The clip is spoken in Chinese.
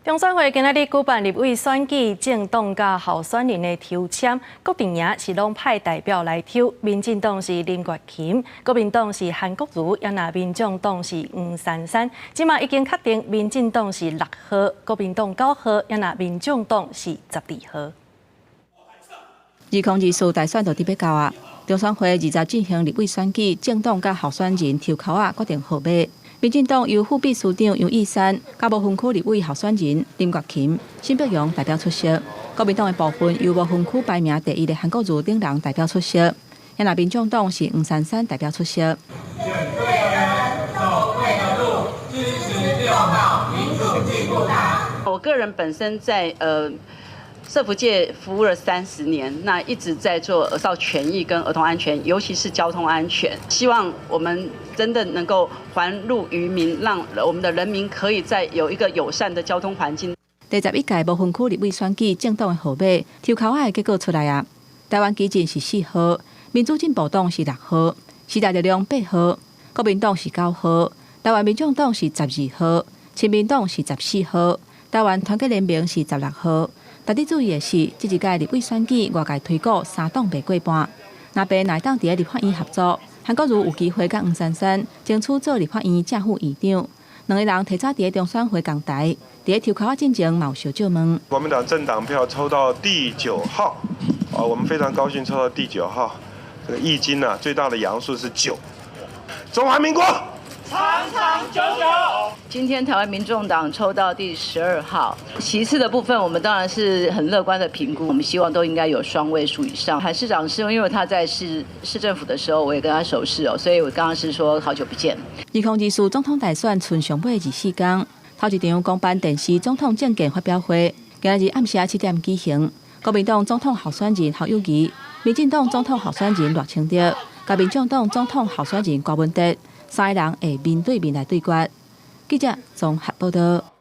中选会今仔日举办立委选举，政党甲候选人的抽签，各阵营是拢派代表来抽。民进党是林月琴，国民党是韩国瑜，也那民众党是黄珊珊。即马已经确定，民进党是6号，国民党9号，也那民众党是12号。2024大选就伫要到啊！中选会20进行立委选举，政党甲候选人抽口决定号码。民进党由副秘书长杨义山、甲无分区立委候选人林月琴、辛碧荣代表出席；国民党的部分由无分区排名第1的韩国瑜等人代表出席。也那民众党是黄珊珊代表出席。选对人，走对的路，支持6号民主进步党。我个人本身在社福界服务了30年，那一直在做儿少权益跟儿童安全，尤其是交通安全。希望我们真的能够还路于民，让我们的人民可以在有一个友善的交通环境。第11届无分区立委选举政党的号码抽口的结果出来啊！台湾基进是4号，民主进步党是6号，时代力量8号，国民党是9号，台湾民众党是12号，亲民党是14号，台湾团结联盟是16号。特别注意的是，这一届立委选举外界推估3党袂过半，若被内党伫咧立法院合作，韩国瑜有机会甲黄珊珊争取做立法院正副院长。两个人提早伫咧中选会共台，伫咧抽口进前嘛有小借问。国民党政党票抽到第9号，我们非常高兴抽到第9号。这个易经呢，最大的阳数是9。中华民国长长久久。今天台湾民众党抽到第12号，其次的部分我们当然是很乐观的评估，我们希望都应该有双位数以上。韩市长是因为他在市政府的时候，我也跟他熟识哦，所以我刚刚是说好久不见。2024总统大选剩上尾24天，头一场公办电视总统政见发表会，今日暗时7点举行。国民党总统候选人侯友宜、民进党总统候选人赖清德、甲民众党总统候选人郭文哲，3个人会面对面来对决。记者综合报道。